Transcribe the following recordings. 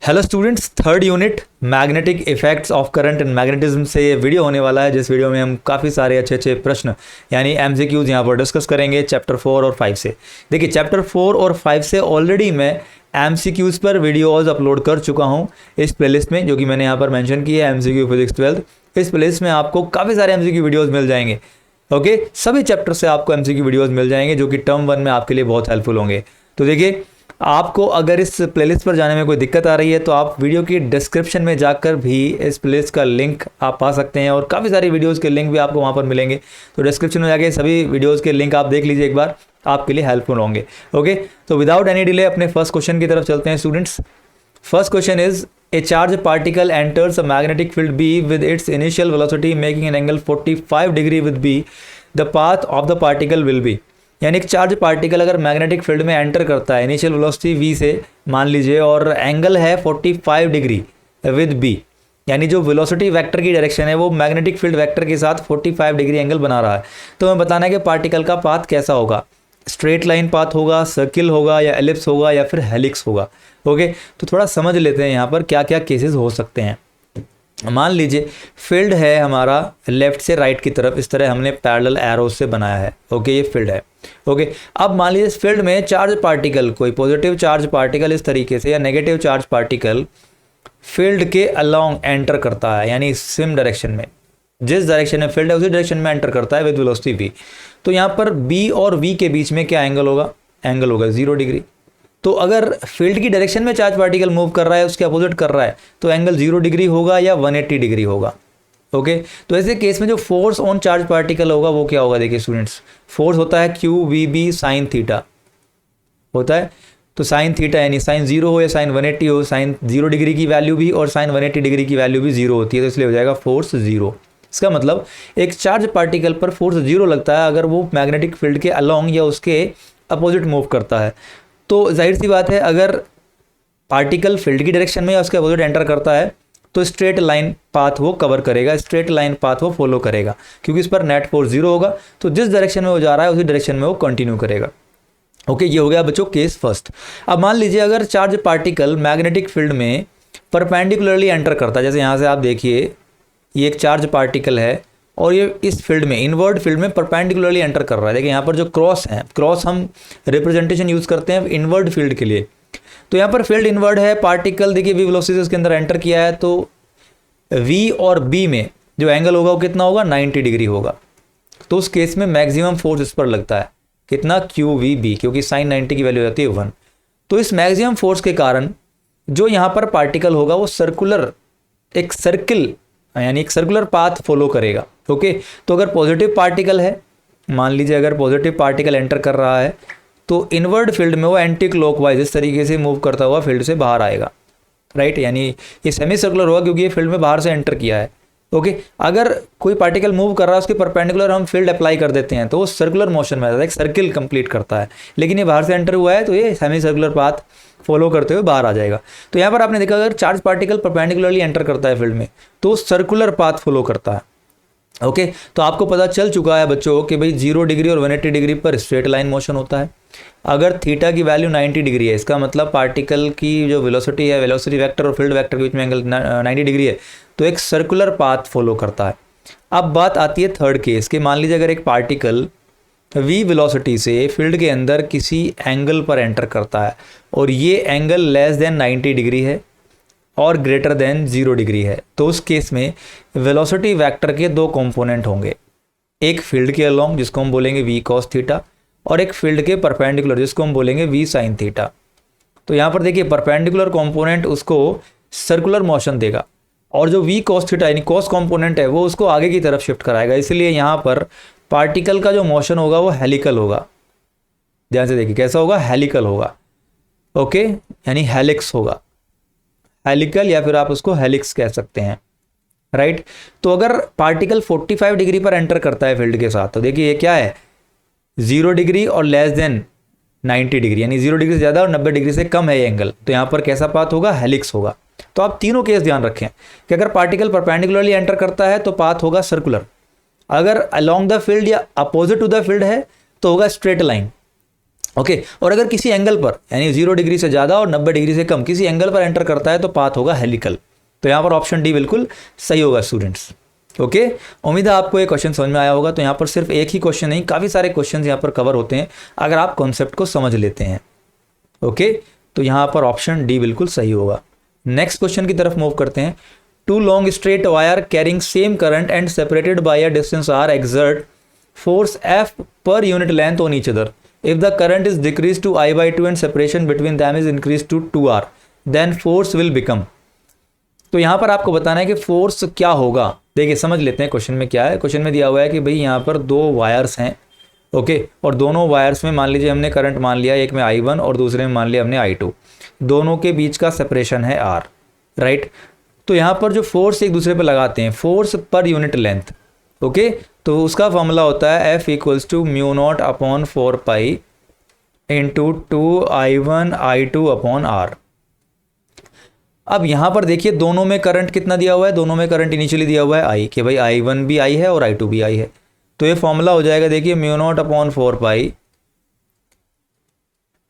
Hello students, third unit magnetic effects of current and magnetism से ये video होने वाला है, जिस वीडियो में हम काफ़ी सारे अच्छे अच्छे प्रश्न यानी एमसीक्यूज यहाँ पर डिस्कस करेंगे चैप्टर 4 और 5 से। देखिए, चैप्टर 4 और 5 से ऑलरेडी मैं एमसीक्यूज पर वीडियोज़ अपलोड कर चुका हूँ इस प्लेलिस्ट में, जो कि मैंने यहाँ पर मेंशन की है, एमसीक्यू फिजिक्स 12। इस प्लेलिस्ट में आपको काफ़ी सारे एमसीक्यू वीडियोज़ मिल जाएंगे। ओके, सभी चैप्टर से आपको एमसीक्यू वीडियोज़ मिल जाएंगे जो कि टर्म 1 में आपके लिए बहुत हेल्पफुल होंगे। तो देखिए, आपको अगर इस प्लेलिस्ट पर जाने में कोई दिक्कत आ रही है तो आप वीडियो की डिस्क्रिप्शन में जाकर भी इस प्लेलिस्ट का लिंक आप पा सकते हैं, और काफ़ी सारी वीडियोस के लिंक भी आपको वहाँ पर मिलेंगे। तो डिस्क्रिप्शन में जाके सभी वीडियोस के लिंक आप देख लीजिए, एक बार आपके लिए हेल्पफुल होंगे। ओके, तो विदाउट एनी डिले अपने फर्स्ट क्वेश्चन की तरफ चलते हैं students. First question is a charge particle enters a magnetic field B with its initial velocity making an angle 45 degree with B, the path of the particle will be. यानी एक charge particle अगर magnetic field में enter करता है initial velocity v से मान लीजिए, और एंगल है 45 डिग्री विद b, यानी जो वेलोसिटी वेक्टर की डायरेक्शन है वो मैग्नेटिक फील्ड वेक्टर के साथ 45 डिग्री एंगल बना रहा है। तो हमें बताना है कि पार्टिकल का पाथ कैसा होगा, स्ट्रेट लाइन पाथ होगा, सर्किल होगा, या एलिप्स होगा, या फिर हेलिक्स होगा। ओके, तो थोड़ा समझ लेते हैं यहाँ पर क्या क्या केसेस हो सकते हैं। मान लीजिए फील्ड है हमारा लेफ्ट से राइट की तरफ, इस तरह हमने पैरेलल एरो से बनाया है। ओके, ये फील्ड है। ओके, अब मान लीजिए इस फील्ड में चार्ज पार्टिकल, कोई पॉजिटिव चार्ज पार्टिकल इस तरीके से, या नेगेटिव चार्ज पार्टिकल फील्ड के अलोंग एंटर करता है, यानी सेम डायरेक्शन में, जिस डायरेक्शन में फील्ड है उसी डायरेक्शन में एंटर करता है विद वेलोसिटी v। तो यहाँ पर b और v के बीच में क्या एंगल होगा? एंगल होगा 0 डिग्री। तो अगर फील्ड की डायरेक्शन में चार्ज पार्टिकल मूव कर रहा है, उसके अपोजिट कर रहा है, तो एंगल 0 डिग्री होगा या 180 डिग्री होगा। ओके, तो ऐसे केस में जो फोर्स ऑन चार्ज पार्टिकल होगा वो क्या होगा? देखिए स्टूडेंट्स, फोर्स होता है q v B sine theta होता है। तो साइन थीटा यानी साइन 0 हो या साइन 180 हो, साइन 0 डिग्री की वैल्यू भी और साइन 180 डिग्री की वैल्यू भी 0 होती है, तो इसलिए हो जाएगा फोर्स 0। इसका मतलब एक चार्ज पार्टिकल पर फोर्स 0 लगता है अगर वो मैग्नेटिक फील्ड के अलोंग या उसके अपोजिट मूव करता है। तो जाहिर सी बात है, अगर पार्टिकल फील्ड की डायरेक्शन में या उसके अपोजिट एंटर करता है तो स्ट्रेट लाइन पाथ वो कवर करेगा, स्ट्रेट लाइन पाथ वो फॉलो करेगा, क्योंकि इस पर नेट फोर्स 0 होगा। तो जिस डायरेक्शन में वो जा रहा है उसी डायरेक्शन में वो कंटिन्यू करेगा। ओके, ये हो गया बच्चों केस फर्स्ट। अब मान लीजिए अगर चार्ज पार्टिकल मैग्नेटिक फील्ड में परपेंडिकुलरली एंटर करता है, जैसे यहाँ से आप देखिए ये एक चार्ज पार्टिकल है और ये इस फील्ड में, इनवर्ड फील्ड में परपेंडिकुलरली एंटर कर रहा है। देखिए यहाँ पर जो क्रॉस है, क्रॉस हम रिप्रेजेंटेशन यूज़ करते हैं इनवर्ड फील्ड के लिए। तो यहाँ पर फील्ड इनवर्ड है, पार्टिकल देखिए v वेलोसिटी उसके अंदर एंटर किया है, तो v और b में जो एंगल होगा वो कितना होगा? 90 डिग्री होगा। तो उस केस में मैक्सिमम फोर्स इस पर लगता है, कितना? क्यू वी बी, क्योंकि साइन 90 की वैल्यू रहती है 1। तो इस मैक्सिमम फोर्स के कारण जो यहाँ पर पार्टिकल होगा वो सर्कुलर, एक सर्किल यानी एक सर्कुलर पाथ फॉलो करेगा। ओके, तो अगर पॉजिटिव पार्टिकल है, मान लीजिए अगर पॉजिटिव पार्टिकल एंटर कर रहा है तो इनवर्ड फील्ड में वो एंटी क्लॉकवाइज इस तरीके से मूव करता हुआ फील्ड से बाहर आएगा, राइट। यानी ये सेमी सर्कुलर होगा क्योंकि ये फील्ड में बाहर से एंटर किया है। ओके, अगर कोई पार्टिकल मूव कर रहा है उसके परपेंडिकुलर हम फील्ड अप्लाई कर देते हैं तो वो सर्कुलर मोशन में आता है, एक सर्किल कंप्लीट करता है। लेकिन ये बाहर से एंटर हुआ है तो ये सेमी सर्कुलर पाथ फॉलो करते हुए बाहर आ जाएगा। तो यहाँ पर आपने देखा अगर चार्ज पार्टिकल परपेंडिकुलरली एंटर करता है फील्ड में तो सर्कुलर पाथ फॉलो करता है। ओके, तो आपको पता चल चुका है बच्चों कि भाई 0 डिग्री और 180 डिग्री पर स्ट्रेट लाइन मोशन होता है। अगर थीटा की वैल्यू 90 डिग्री है, इसका मतलब पार्टिकल की जो वेलोसिटी है, वेलोसिटी वेक्टर और फील्ड वेक्टर के बीच में एंगल 90 डिग्री है, तो एक सर्कुलर पाथ फॉलो करता है। अब बात आती है थर्ड केस के, मान लीजिए अगर एक पार्टिकल v वेलोसिटी से फील्ड के अंदर किसी एंगल पर एंटर करता है और ये एंगल लेस देन 90 डिग्री है और ग्रेटर देन 0 डिग्री है, तो उस केस में वेलोसिटी वेक्टर के दो कंपोनेंट होंगे, एक फील्ड के अलोंग जिसको हम बोलेंगे v cos थीटा, और एक फील्ड के परपेंडिकुलर जिसको हम बोलेंगे v sin थीटा। तो यहाँ पर देखिए परपेंडिकुलर कंपोनेंट उसको सर्कुलर मोशन देगा और जो v cos थीटा यानी cos कंपोनेंट है वो उसको आगे की तरफ शिफ्ट कराएगा। इसलिए यहाँ पर पार्टिकल का जो मोशन होगा वो हेलिकल होगा। ध्यान से देखिए कैसा होगा? हेलिकल होगा। ओके, यानी हेलिक्स होगा, हेलिकल, या फिर आप उसको हेलिक्स कह सकते हैं, राइट। तो अगर पार्टिकल 45 डिग्री पर एंटर करता है फील्ड के साथ, तो देखिए ये क्या है? 0 डिग्री और लेस देन 90 डिग्री, यानी 0 डिग्री से ज़्यादा और 90 डिग्री से कम है ये एंगल। तो यहाँ पर कैसा पाथ होगा? हेलिक्स होगा। तो आप तीनों केस ध्यान रखें कि अगर पार्टिकल परपेंडिकुलरली एंटर करता है तो पाथ होगा सर्कुलर, अगर अलोंग द फील्ड या अपोजिट टू द फील्ड है तो होगा स्ट्रेट लाइन, ओके और अगर किसी एंगल पर यानी 0 डिग्री से ज़्यादा और 90 डिग्री से कम किसी एंगल पर एंटर करता है तो पाथ होगा हेलिकल। तो यहाँ पर ऑप्शन डी बिल्कुल सही होगा स्टूडेंट्स। ओके उम्मीद है आपको ये क्वेश्चन समझ में आया होगा। तो यहाँ पर सिर्फ एक ही क्वेश्चन नहीं, काफ़ी सारे क्वेश्चन यहाँ पर कवर होते हैं अगर आप कॉन्सेप्ट को समझ लेते हैं। ओके तो यहाँ पर ऑप्शन डी बिल्कुल सही होगा। नेक्स्ट क्वेश्चन की तरफ मूव करते हैं। Two long straight wire carrying same current and separated by a distance R exert force F per unit length on each other. If the current is decreased to I/2 and separation between them is increased to 2R, then force will become. तो यहाँ पर आपको बताना है कि force क्या होगा। देखिए समझ लेते हैं क्वेश्चन में क्या है। क्वेश्चन में दिया हुआ है कि भाई यहाँ पर दो वायर्स हैं, ओके और दोनों वायर्स में मान लीजिए हमने करंट मान लिया, एक में I1 और दूसरे में मान लिया हमने I2, दोनों के बीच का सेपरेशन है R, राइट। तो यहाँ पर जो फोर्स एक दूसरे पर लगाते हैं, force per unit length, okay तो उसका फॉर्मूला होता है F equals to mu naught upon 4 pi into 2I1I2 upon R। अब यहाँ पर देखिए दोनों में करंट कितना दिया हुआ है, दोनों में करंट इनिशियली दिया हुआ है I, कि भाई I1 भी I है और I2 भी I है। तो ये फॉर्मूला हो जाएगा देखिए म्यू नॉट अपॉन 4 पाई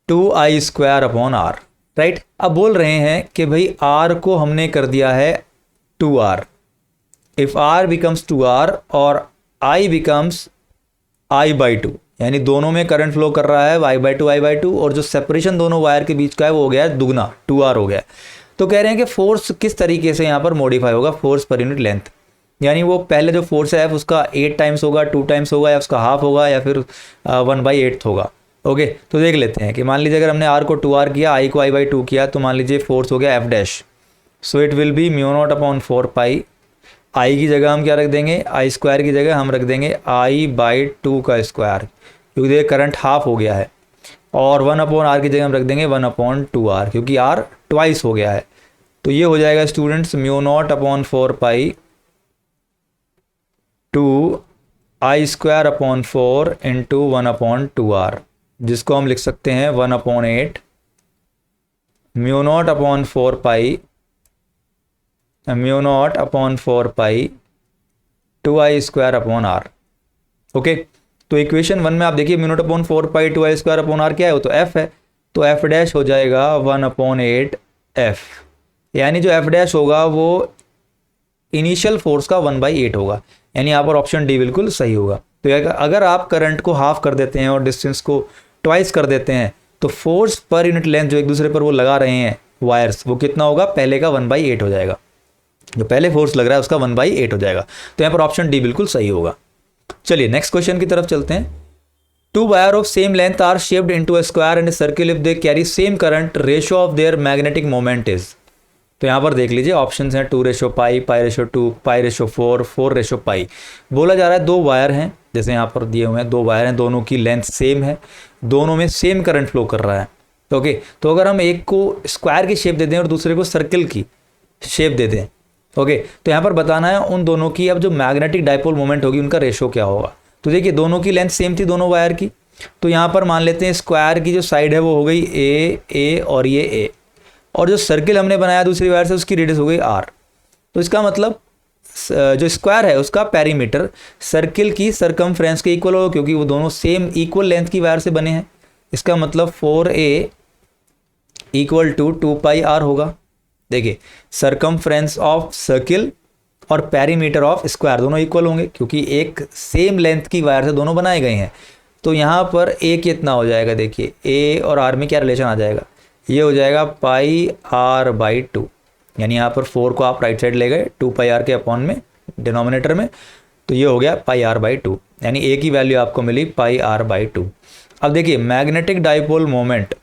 2I square upon R, right. अब बोल रहे हैं कि भाई R को हमने कर दिया है 2R, if R becomes 2R और I बिकम्स I/2, यानी दोनों में करंट फ्लो कर रहा है I/2 और जो सेपरेशन दोनों वायर के बीच का है वो हो गया है दुगना 2R हो गया है। तो कह रहे हैं कि फोर्स किस तरीके से यहाँ पर मॉडिफाई होगा, फोर्स पर यूनिट लेंथ, यानी वो पहले जो फोर्स है उसका 8 टाइम्स होगा, 2 टाइम्स होगा या उसका हाफ होगा या फिर 1/8 होगा। ओके तो देख लेते हैं कि मान लीजिए अगर हमने R को 2R किया, I को I/2 किया, तो मान लीजिए फोर्स हो गया F dash. So it will B mu naught upon 4 pi, I की जगह हम क्या रख देंगे, I स्क्वायर की जगह हम रख देंगे I/2 का स्क्वायर, क्योंकि देखिए करंट हाफ हो गया है, और 1/R की जगह हम रख देंगे 1/2R, क्योंकि R ट्वाइस हो गया है। तो ये हो जाएगा स्टूडेंट्स म्यू नॉट अपॉन 4 पाई 2I square upon 4 into 1/2R, जिसको हम लिख सकते हैं 1/8 म्यू नॉट अपॉन 4 पाई म्यू नॉट अपॉन 4 पाई 2I square upon R। Okay तो इक्वेशन 1 में आप देखिए म्यू नॉट अपॉन 4 पाई 2I स्क्वायर अपॉन R क्या है, वो तो F है, तो F डैश हो जाएगा 1/8 F, यानी जो F डैश होगा वो इनिशियल फोर्स का 1/8 होगा, यानी यहाँ पर ऑप्शन डी बिल्कुल सही होगा। तो अगर आप करंट को हाफ कर देते हैं और डिस्टेंस को ट्वाइस कर देते हैं तो फोर्स पर यूनिट लेंथ जो एक दूसरे पर वो लगा रहे हैं वायर्स, वो कितना होगा, पहले का 1/8 हो जाएगा, जो पहले फोर्स लग रहा है उसका 1/8 हो जाएगा। तो यहाँ पर ऑप्शन डी बिल्कुल सही होगा। चलिए नेक्स्ट क्वेश्चन की तरफ चलते हैं। Two wire of same length are shaped into a square and circle if they carry same current, ratio of their magnetic moment is. तो यहाँ पर देख लीजिए ऑप्शंस हैं 2:π, π/2, π/4, 4:π। बोला जा रहा है दो वायर हैं, जैसे यहाँ पर दिए हुए हैं दो वायर हैं, दोनों की लेंथ सेम है, दोनों में सेम करंट फ्लो कर रहा है। ओके तो अगर हम एक को स्क्वायर की शेप दे दें और दूसरे को सर्किल की शेप दे दें, ओके तो यहाँ पर बताना है उन दोनों की अब जो मैग्नेटिक डाइपोल मोमेंट होगी उनका रेशो क्या होगा। तो देखिए दोनों की लेंथ सेम थी दोनों वायर की, तो यहाँ पर मान लेते हैं स्क्वायर की जो साइड है वो हो गई ए और ये ए, और जो सर्किल हमने बनाया दूसरी वायर से उसकी रेडियस हो गई R। तो इसका मतलब जो स्क्वायर है उसका पेरीमीटर सर्किल की सरकमफ्रेंस के इक्वल होगा, क्योंकि वो दोनों सेम इक्वल लेंथ की वायर से बने हैं। इसका मतलब 4A इक्वल टू 2πR होगा। देखिए सरकमफ्रेंस ऑफ सर्किल और पेरीमीटर ऑफ स्क्वायर दोनों इक्वल होंगे, क्योंकि एक सेम लेंथ की वायर से दोनों बनाए गए हैं। तो यहाँ पर A कितना हो जाएगा, देखिए A और R में क्या रिलेशन आ जाएगा, ये हो जाएगा πR/2, यानी यहाँ पर 4 को आप राइट साइड ले गए 2πR के अपॉन में डिनोमिनेटर में, तो ये हो गया πR/2, यानी A की वैल्यू आपको मिली πR/2। अब देखिए magnetic dipole moment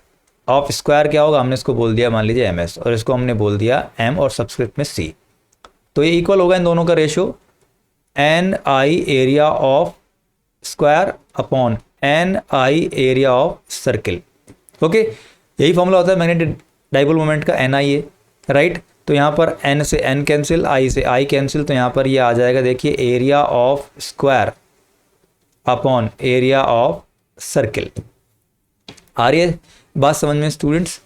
of square क्या होगा, हमने इसको बोल दिया मान लीजिए MS और इसको हमने बोल दिया M और सबस्क्रिप्ट में C। तो ये इक्वल होगा इन दोनों का ratio NI area of square upon NI area of circle. Okay यही फॉर्मूला होता है मैग्नेटिक डाइपोल मोमेंट का, NI है, राइट। तो यहाँ पर N से N कैंसिल, I से I कैंसिल, तो यहाँ पर ये आ जाएगा देखिए area of square upon area of circle. आ रही है बात समझ में स्टूडेंट्स।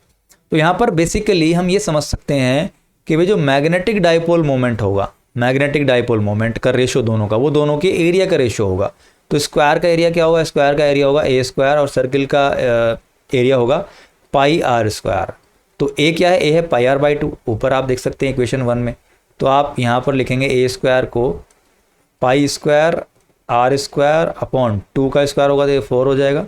तो यहाँ पर बेसिकली हम ये समझ सकते हैं कि भाई जो मैग्नेटिक डाइपोल मोमेंट होगा, मैग्नेटिक डाइपोल मोमेंट का रेशो दोनों का, वो दोनों के एरिया का रेशो होगा। तो स्क्वायर का एरिया क्या होगा, स्क्वायर का एरिया होगा A स्क्वायर और सर्किल का एरिया होगा पाई आर स्क्वायर। तो ए क्या है, ए है पाई आर बाई टू, ऊपर आप देख सकते हैं इक्वेशन 1 में। तो आप यहाँ पर लिखेंगे ए स्क्वायर को pi square r square upon 2 का स्क्वायर होगा तो ये 4 हो जाएगा।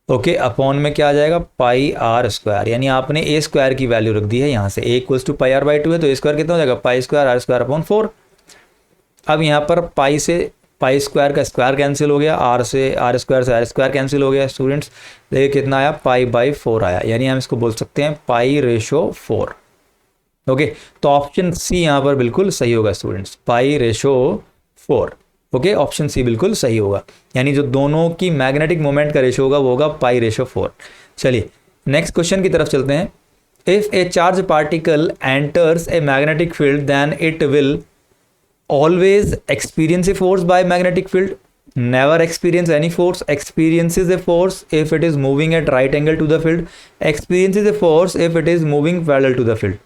ओके, अपॉन में क्या आ जाएगा पाई आर स्क्वायर, यानी आपने ए स्क्वायर की वैल्यू रख दी है यहाँ से, A equals to pi r by two है तो ए स्क्वायर कितना हो जाएगा pi square r square upon 4। अब यहाँ पर पाई से पाई स्क्वायर का स्क्वायर कैंसिल हो गया, आर से आर स्क्वायर कैंसिल हो गया स्टूडेंट्स। देखिए कितना आया पाई बाई 4 आया, यानी हम इसको बोल सकते हैं पाई रेशो 4। ओके, तो ऑप्शन सी यहाँ पर बिल्कुल सही होगा स्टूडेंट्स, पाई रेशो 4। ओके, ऑप्शन सी बिल्कुल सही होगा, यानी जो दोनों की मैग्नेटिक मोमेंट का रेशो होगा वो होगा पाई रेशो 4। चलिए नेक्स्ट क्वेश्चन की तरफ चलते हैं। If a charge particle enters a magnetic field then it will always experience a force by magnetic field, never experience any force, experiences a force if it is moving at right angle to the field, experiences a force if it is moving parallel to the field।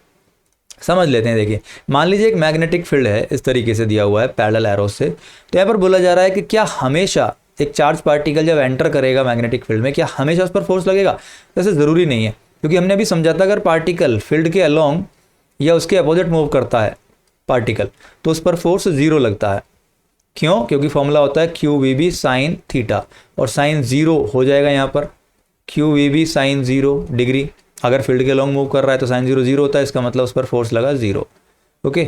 समझ लेते हैं। देखिए मान लीजिए एक magnetic field है, इस तरीके से दिया हुआ है पैरेलल एरो से, तो यहाँ पर बोला जा रहा है कि क्या हमेशा एक चार्ज पार्टिकल जब एंटर करेगा मैग्नेटिक फील्ड में क्या हमेशा उस पर फोर्स लगेगा? वैसे ज़रूरी नहीं है, क्योंकि हमने अभी समझा था अगर पार्टिकल फील्ड के अलोंग या उसके अपोजिट मूव करता है पार्टिकल तो उस पर फोर्स 0 लगता है। क्यों? क्योंकि फॉर्मूला होता है q v B sine theta, और साइन 0 हो जाएगा यहाँ पर q v B sine 0 degree. अगर फील्ड के लॉन्ग मूव कर रहा है तो साइन 0 0 होता है, इसका मतलब उस पर फोर्स लगा 0। ओके,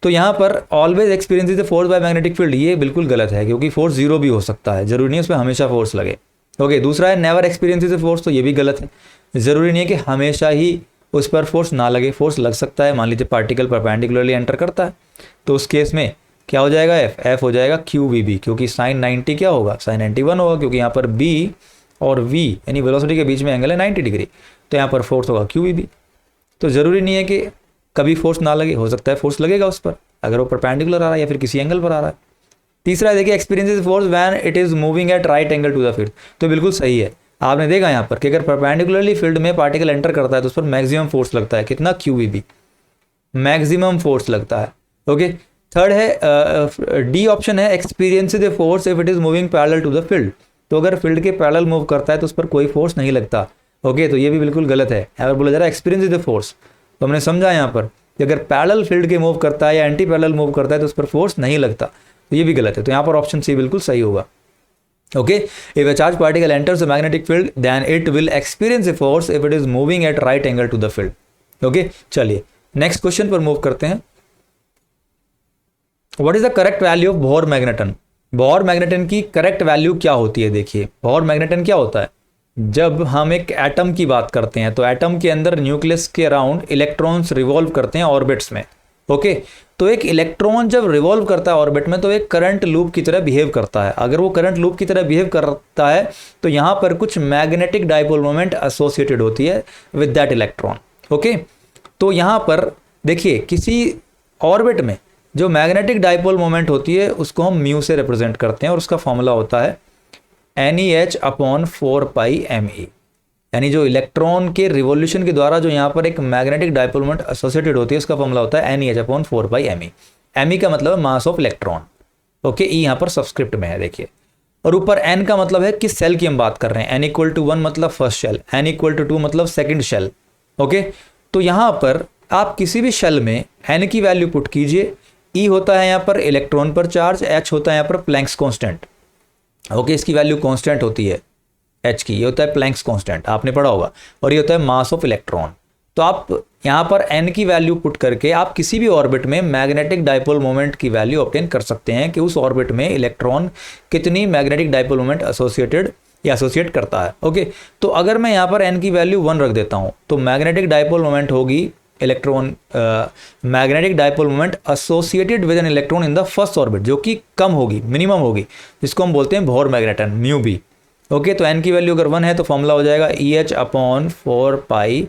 तो यहाँ पर always experience is force by magnetic field, ये बिल्कुल गलत है, क्योंकि फोर्स 0 भी हो सकता है, जरूरी नहीं है उस पर हमेशा फोर्स लगे। ओके, दूसरा है नेवर एक्सपीरियंस इज फोर्स, तो ये भी गलत है, ज़रूरी नहीं है कि हमेशा ही उस पर फोर्स ना लगे, फोर्स लग सकता है। मान लीजिए पार्टिकल परपेंडिकुलरली एंटर करता है तो उस केस में क्या हो जाएगा, एफ हो जाएगा क्यू वी बी, क्योंकि साइन 90 क्या होगा, साइन 91 होगा, क्योंकि यहाँ पर बी और वी यानी वेलोसिटी के बीच में एंगल है 90 डिग्री, तो यहाँ पर फोर्स होगा क्यू वी बी। तो ज़रूरी नहीं है कि कभी फोर्स ना लगे, हो सकता है फोर्स लगेगा उस पर अगर वो परपेंडिकुलर आ रहा है या फिर किसी एंगल पर आ रहा है। तीसरा है देखिए experience force when it is moving at right angle to the field, तो बिल्कुल सही है। आपने देखा यहाँ पर कि अगर परपेंडिकुलरली फील्ड में पार्टिकल एंटर करता है तो उस पर मैक्सिमम फोर्स लगता है, कितना q v B, maximum force लगता है। ओके, थर्ड है डी ऑप्शन है experience the force if it is moving parallel to the field, तो अगर फील्ड के पैरेलल मूव करता है तो उस पर कोई फोर्स नहीं लगता। ओके, तो ये भी बिल्कुल गलत है। अगर बोला जा रहा है एक्सपीरियंस द फोर्स, तो हमने समझा यहाँ पर कि अगर पैरेलल फील्ड के मूव करता है या एंटी पैरेलल मूव करता है तो उस पर फोर्स नहीं लगता, तो ये भी गलत है। तो यहाँ पर ऑप्शन सी बिल्कुल सही होगा। Okay, if a charged particle enters a magnetic field, then it will experience a force if it is moving at right angle to the field. Okay, चलिए नेक्स्ट क्वेश्चन पर मूव करते हैं। What is the correct value of Bohr magneton? Bohr magneton की correct value क्या होती है? देखिए Bohr magneton क्या होता है, जब हम एक एटम की बात करते हैं तो एटम के अंदर न्यूक्लियस के अराउंड इलेक्ट्रॉन्स रिवॉल्व करते हैं ऑर्बिट्स में। ओके, तो एक इलेक्ट्रॉन जब रिवॉल्व करता है ऑर्बिट में तो एक करंट लूप की तरह बिहेव करता है। अगर वो करंट लूप की तरह बिहेव करता है तो यहाँ पर कुछ मैग्नेटिक डाइपोल मोमेंट एसोसिएटेड होती है विद दैट इलेक्ट्रॉन। ओके, तो यहाँ पर देखिए किसी ऑर्बिट में जो मैग्नेटिक डाइपोल मोमेंट होती है उसको हम म्यू से रिप्रेजेंट करते हैं, और उसका फॉर्मूला होता है NEH अपॉन 4 पाई ME, यानी जो इलेक्ट्रॉन के रिवॉल्यूशन के द्वारा जो यहाँ पर एक मैग्नेटिक डाइपोल मोमेंट एसोसिएटेड होती है उसका फॉर्मूला होता है NEH upon 4 pi ME। ME का मतलब है मास ऑफ इलेक्ट्रॉन। ओके, ई यहाँ पर सबस्क्रिप्ट में है देखिए, और ऊपर N का मतलब है किस सेल की हम बात कर रहे हैं। N इक्वल टू 1 मतलब first shell, N equal to 2 मतलब सेकेंड शेल। ओके, तो यहाँ पर आप किसी भी शेल में N की वैल्यू पुट कीजिए। E होता है यहाँ पर इलेक्ट्रॉन पर चार्ज, H होता है यहाँ पर प्लैंक्स कॉन्स्टेंट। ओके, इसकी वैल्यू कॉन्स्टेंट होती है H की, ये होता है प्लैंक्स कांस्टेंट, आपने पढ़ा होगा, और ये होता है मास ऑफ इलेक्ट्रॉन। तो आप यहाँ पर N की वैल्यू पुट करके आप किसी भी ऑर्बिट में मैग्नेटिक डाइपोल मोमेंट की वैल्यू ऑब्टेन कर सकते हैं कि उस ऑर्बिट में इलेक्ट्रॉन कितनी मैग्नेटिक डाइपोल मोमेंट एसोसिएट करता है। ओके, तो अगर मैं यहाँ पर N की वैल्यू 1 रख देता हूँ तो मैग्नेटिक डाइपोल मोमेंट होगी electron magnetic dipole moment associated with an electron in the first orbit, जो कि कम होगी, मिनिमम होगी, जिसको हम बोलते हैं Bohr magneton mu B. Okay, तो N की वैल्यू अगर 1 है तो फॉर्मूला हो जाएगा EH upon 4 pi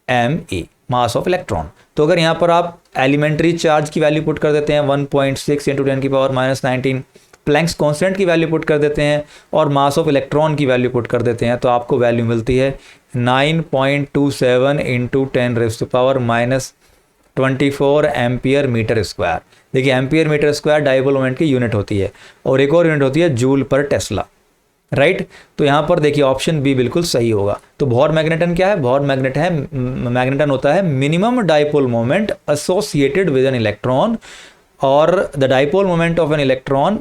ME, mass of electron. तो अगर यहाँ पर आप एलिमेंट्री चार्ज की वैल्यू पुट कर देते हैं 1.6 इंटू 10 की पावर -19, प्लैंक्स कांस्टेंट की वैल्यू पुट कर देते हैं और मास ऑफ इलेक्ट्रॉन की वैल्यू पुट कर देते हैं, तो आपको वैल्यू मिलती है 9.27 into 10 raise to power -24 ampere metre square. देखिए ampere metre square dipole moment की यूनिट होती है, और एक और यूनिट होती है जूल पर टेस्ला। राइट। तो यहाँ पर देखिए ऑप्शन बी बिल्कुल सही होगा। तो बोहर मैग्नेटन क्या है? बोहर मैग्नेटन होता है minimum dipole moment associated with an electron और the dipole moment of an electron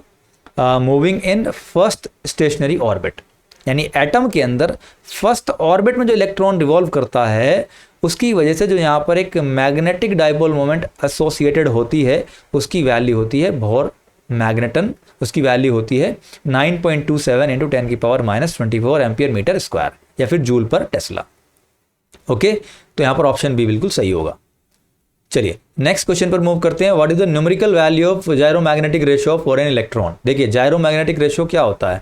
moving in first stationary orbit. यानी एटम के अंदर फर्स्ट ऑर्बिट में जो इलेक्ट्रॉन रिवॉल्व करता है उसकी वजह से जो यहाँ पर एक मैग्नेटिक डाइपोल मोमेंट एसोसिएटेड होती है उसकी वैल्यू होती है बोहर मैग्नेटन। उसकी वैल्यू होती है 9.27 इंटू 10 की पावर -24 एम्पियर मीटर स्क्वायर या फिर जूल पर टेस्ला। ओके, तो यहाँ पर ऑप्शन बी बिल्कुल सही होगा। चलिए नेक्स्ट क्वेश्चन पर मूव करते हैं। What is the numerical value of gyromagnetic ratio for an electron? देखिए जायरोमैग्नेटिक रेशियो क्या होता है?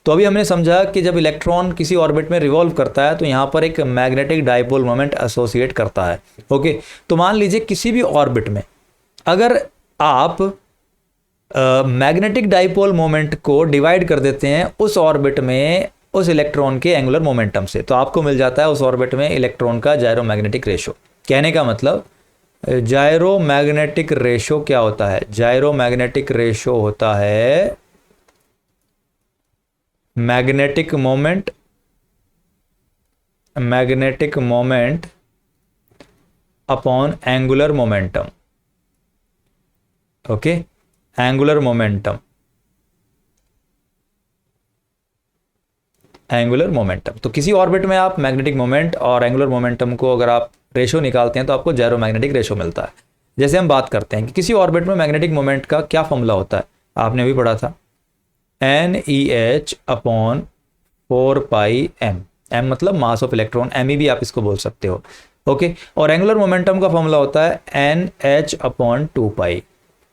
तो अभी हमने समझा कि जब इलेक्ट्रॉन किसी ऑर्बिट में रिवॉल्व करता है तो यहाँ पर एक मैग्नेटिक डाइपोल मोमेंट एसोसिएट करता है। ओके, तो मान लीजिए किसी भी ऑर्बिट में अगर आप मैग्नेटिक डाइपोल मोमेंट को डिवाइड कर देते हैं उस ऑर्बिट में उस इलेक्ट्रॉन के एंगुलर मोमेंटम से, तो आपको मिल जाता है उस ऑर्बिट में इलेक्ट्रॉन का जायरोमैग्नेटिक रेशियो। कहने का मतलब जायरोमैग्नेटिक रेशियो क्या होता है? जायरोमैग्नेटिक रेशियो होता है magnetic moment upon angular momentum. Okay, angular momentum तो किसी ऑर्बिट में आप मैग्नेटिक मोमेंट और एंगुलर मोमेंटम को अगर आप रेशो निकालते हैं तो आपको जायरोमैग्नेटिक रेशो मिलता है। जैसे हम बात करते हैं कि किसी ऑर्बिट में मैग्नेटिक मोमेंट का क्या फॉर्मूला होता है, आपने भी पढ़ा था NEH अपॉन 4πm। m मतलब मास ऑफ इलेक्ट्रॉन, me भी आप इसको बोल सकते हो। ओके, और एंगुलर मोमेंटम का फॉर्मूला होता है NH upon 2π।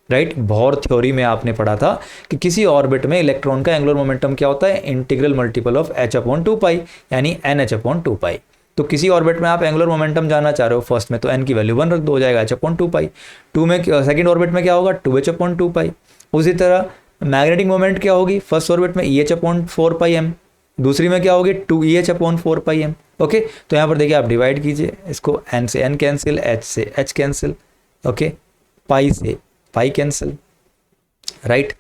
Right, Bohr theory में आपने पढ़ा था कि किसी ऑर्बिट में इलेक्ट्रॉन का एंगुलर मोमेंटम क्या होता है? Integral multiple of h upon 2π यानी NH अपॉन 2π। तो किसी ऑर्बिट में आप एंगुलर मोमेंटम जानना चाह रहे हो फर्स्ट में, तो n की वैल्यू 1 रख दो, हो जाएगा h अपॉन 2π। 2 में सेकंड ऑर्बिट में क्या होगा? 2h upon 2π। उसी तरह मैग्नेटिक मोमेंट क्या होगी? फर्स्ट ऑर्बिट में EH अपॉन 4πm, दूसरी में क्या होगी? 2EH upon 4πm। ओके, तो यहाँ पर देखिए आप डिवाइड कीजिए इसको, n से n कैंसिल, h से h कैंसिल, ओके, पाई से पाई कैंसिल। राइट,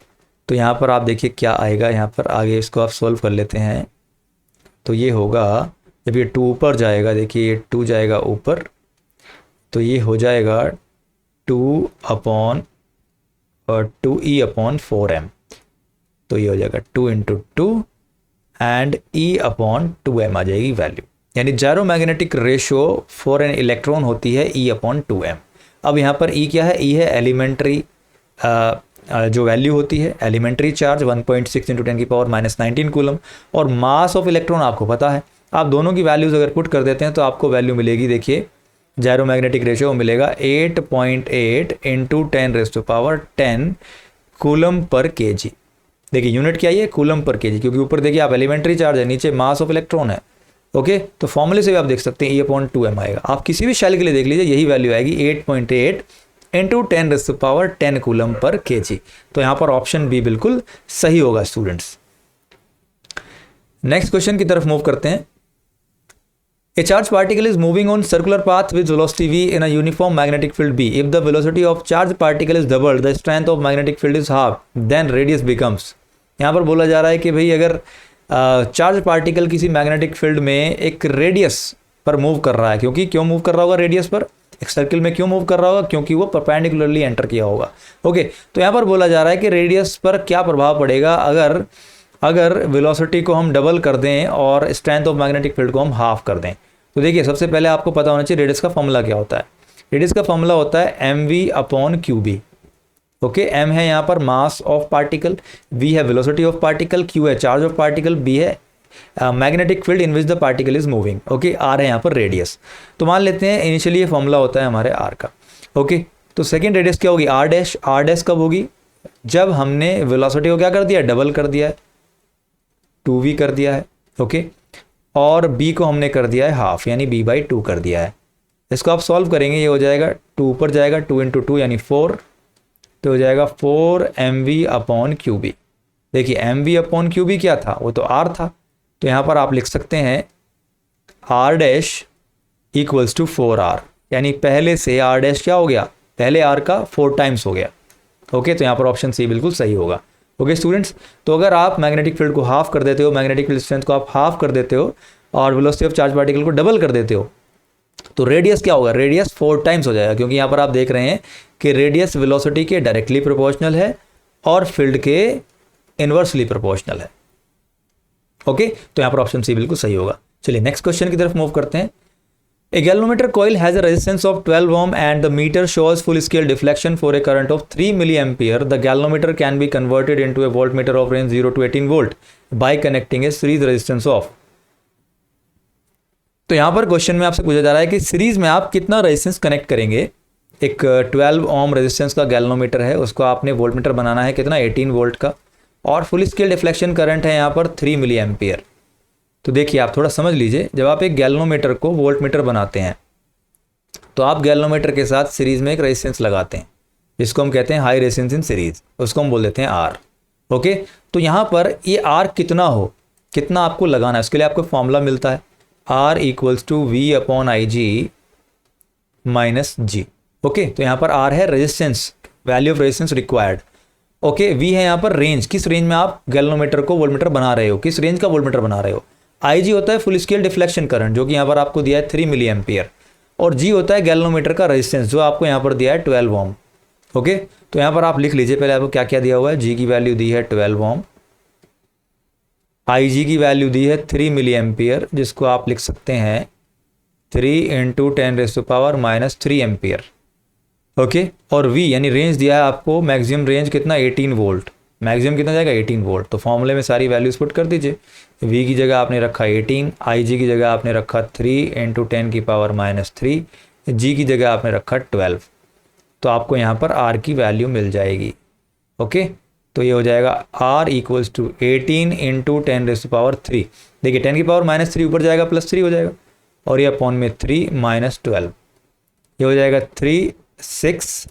तो यहाँ पर आप देखिए क्या आएगा, यहाँ पर आगे इसको आप सॉल्व कर लेते हैं तो ये होगा, जब ये 2 ऊपर जाएगा, देखिए ये 2 जाएगा ऊपर, तो ये हो जाएगा 2 अपॉन और 2e अपॉन 4m। तो ये हो जाएगा 2 into 2 and e upon 2m आ जाएगी वैल्यू। यानी जायरोमैग्नेटिक रेशियो फॉर एन इलेक्ट्रॉन होती है e अपॉन 2m। अब यहाँ पर e क्या है? e है एलिमेंट्री जो वैल्यू होती है, एलिमेंट्री चार्ज 1.6 इंटू 10 की पावर -19 कूलम, और मास ऑफ इलेक्ट्रॉन आपको पता है। आप दोनों की वैल्यूज़ अगर पुट कर देते हैं तो आपको वैल्यू मिलेगी, देखिए जायरोमैग्नेटिक रेशियो मिलेगा 8.8 इंटू 10⁻10 कूलम पर केजी। देखिए यूनिट क्या है? कूलम पर केजी, क्योंकि ऊपर देखिए आप एलिमेंट्री चार्ज है, नीचे मास ऑफ इलेक्ट्रॉन है। ओके, तो फॉर्मूले से भी आप देख सकते हैं e अपॉन 2m आएगा। आप किसी भी शेल के लिए देख लीजिए, यही वैल्यू आएगी 8.8 इंटू 10⁻10 कूलम पर केजी। तो यहाँ पर ऑप्शन बी बिल्कुल सही होगा स्टूडेंट्स। नेक्स्ट क्वेश्चन की तरफ मूव करते हैं। A charged particle is moving on circular path with velocity v in a uniform magnetic field b. If the velocity of charged particle is doubled, the strength of magnetic field is half. Then radius becomes. यहाँ पर बोला जा रहा है कि भाई अगर charge particle किसी मैग्नेटिक फील्ड में एक रेडियस पर मूव कर रहा है, क्योंकि क्यों मूव कर रहा होगा रेडियस पर? एक सर्किल में क्यों मूव कर रहा होगा? क्योंकि वो परपेंडिकुलरली एंटर किया होगा। ओके, तो यहाँ पर बोला जा रहा है कि रेडियस पर क्या प्रभाव पड़ेगा अगर वेलोसिटी को हम डबल कर दें और स्ट्रेंथ ऑफ मैग्नेटिक फील्ड को हम हाफ कर दें। तो देखिए सबसे पहले आपको पता होना चाहिए रेडियस का फॉर्मूला क्या होता है। रेडियस का फॉर्मूला होता है mv upon qb। Okay, m है यहाँ पर मास ऑफ पार्टिकल, v है वेलोसिटी ऑफ पार्टिकल, q है चार्ज ऑफ पार्टिकल, b है magnetic field in which the particle is moving. Okay, r है यहाँ पर रेडियस। तो मान लेते हैं इनिशियली ये फॉर्मूला होता है हमारे r का। ओके, तो सेकेंड रेडियस क्या होगी? r dash. r डैश कब होगी? जब हमने वेलोसिटी को क्या कर दिया? डबल कर दिया है, 2v कर दिया है। ओके, और b को हमने कर दिया है हाफ, यानी b/2 कर दिया है। इसको आप सॉल्व करेंगे, ये हो जाएगा 2 ऊपर जाएगा, 2 इंटू 2 यानी 4, तो हो जाएगा 4 mv अपॉन qb। देखिए mv अपॉन qb क्या था? वो तो r था। तो यहाँ पर आप लिख सकते हैं r dash equals to 4r, यानी पहले से r डैश क्या हो गया? पहले r का 4 टाइम्स हो गया। ओके, तो यहाँ पर ऑप्शन सी बिल्कुल सही होगा। ओके स्टूडेंट्स, तो अगर आप मैग्नेटिक फील्ड को हाफ कर देते हो, मैग्नेटिक फील्ड स्ट्रेंथ को आप हाफ कर देते हो और वेलोसिटी ऑफ चार्ज पार्टिकल को डबल कर देते हो, तो रेडियस क्या होगा, रेडियस 4 टाइम्स हो जाएगा, क्योंकि यहाँ पर आप देख रहे हैं कि रेडियस वेलोसिटी के डायरेक्टली प्रोपोर्शनल है और फील्ड के इनवर्सली प्रोपोर्शनल है। ओके, तो यहाँ पर ऑप्शन सी बिल्कुल सही होगा। चलिए नेक्स्ट क्वेश्चन की तरफ मूव करते हैं। A galvanometer coil has a resistance of 12 ohm and the meter shows full scale deflection for a current of 3 milliampere. The galvanometer can be converted into a voltmeter of range 0 to 18 volt by connecting a series resistance of। तो यहाँ पर question में आपसे पूछा जा रहा है कि सीरीज में आप कितना रेजिस्टेंस कनेक्ट करेंगे। एक 12 ओम रेजिस्टेंस का गैल्वेनोमीटर है, उसको आपने वोल्टमीटर बनाना है कितना, 18 वोल्ट का, और फुल स्केल डिफ्लेक्शन करंट है यहाँ पर 3 मिली एम्पियर। तो देखिए आप थोड़ा समझ लीजिए, जब आप एक गैल्वेनोमीटर को वोल्टमीटर बनाते हैं तो आप गैल्वेनोमीटर के साथ सीरीज में एक रेजिस्टेंस लगाते हैं, जिसको हम कहते हैं हाई रेजिस्टेंस इन सीरीज, उसको हम बोल देते हैं आर। ओके, तो यहाँ पर ये आर कितना हो, कितना आपको लगाना है, उसके लिए आपको फॉर्मूला मिलता है R equals to V upon I G minus G. Okay, तो यहाँ पर आर है resistance, value of resistance required. Okay, V है यहाँ पर रेंज, किस रेंज में आप गैल्वेनोमीटर को वोल्टमीटर बना रहे हो, किस रेंज का वोल्टमीटर बना रहे हो। आई जी होता है फुल स्केल डिफ्लेक्शन करंट, जो कि यहाँ पर आपको दिया है 3 मिली एम्पियर, और जी होता है गैल्वेनोमीटर का रेजिस्टेंस, जो आपको यहाँ पर दिया है 12 ओम। ओके, तो यहाँ पर आप लिख लीजिए पहले आपको क्या क्या दिया हुआ है। जी की वैल्यू दी है 12 ओम, आई जी की वैल्यू दी है 3 मिली एम्पियर, जिसको आप लिख सकते हैं 3 इंटू 10⁻³ एम्पियर। ओके, और वी यानी रेंज दिया है आपको, मैक्सिमम रेंज कितना, 18 वोल्ट, मैक्सिमम कितना जाएगा 18 वोल्ट। तो फॉर्मूले में सारी वैल्यूज पुट कर दीजिए। वी की जगह आपने रखा 18, आई जी की जगह आपने रखा 3 इंटू 10⁻³ जी की जगह आपने रखा 12। तो आपको यहाँ पर आर की वैल्यू मिल जाएगी। ओके, तो ये हो जाएगा आर इक्वल्स टू 18 इंटू 10⁻³। देखिए 10⁻³ ऊपर जाएगा +3 हो जाएगा, और ये अपॉन में 3 माइनस 12, ये हो जाएगा 3 6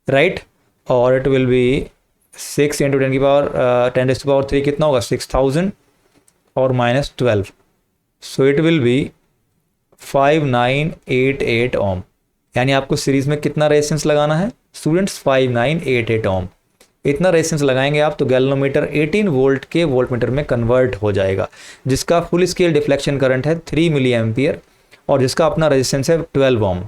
राइट, और इट विल बी 6 इंटू 10⁻³ कितना होगा 6000 और minus 12, so it will B 5988 ओम। यानी आपको सीरीज में कितना रेजिस्टेंस लगाना है स्टूडेंट्स, 5988 ओम। इतना रेजिस्टेंस लगाएंगे आप तो गैल्वेनोमीटर 18 वोल्ट के वोल्टमीटर में कन्वर्ट हो जाएगा, जिसका फुल स्केल डिफ्लेक्शन करंट है 3 मिली एम्पियर और जिसका अपना रेजिस्टेंस है 12 ohm.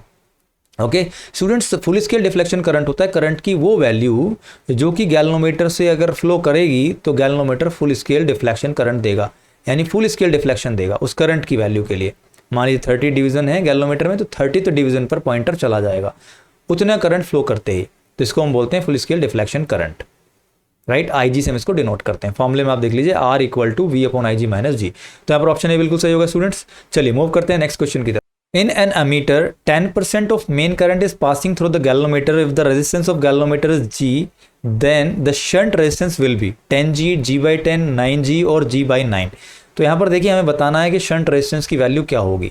Okay students, full scale deflection current होता है करंट की वो वैल्यू जो कि गैल्वेनोमीटर से अगर फ्लो करेगी तो galvanometer full scale deflection current देगा, यानी फुल स्केल डिफ्लेक्शन देगा उस करंट की वैल्यू के लिए। मान लीजिए 30 डिवीजन है गैल्वेनोमीटर में, तो 30 डिवीजन पर पॉइंटर चला जाएगा उतना करंट फ्लो करते ही, तो इसको हम बोलते हैं full scale deflection current. Right, I G से हम इसको डिनोट करते हैं। फॉर्मूले में आप देख लीजिए R equal to V upon I G minus G. तो यहाँ पर ऑप्शन ए बिल्कुल सही होगा स्टूडेंट्स। चलिए मूव करते हैं नेक्स्ट क्वेश्चन की तरफ। In an ammeter, 10% of main current is passing through the galvanometer. If the resistance of galvanometer is G, then the shunt resistance will be 10G, G/10, 9G और G/9। तो यहाँ पर देखिए हमें बताना है कि शंट रेजिस्टेंस की वैल्यू क्या होगी।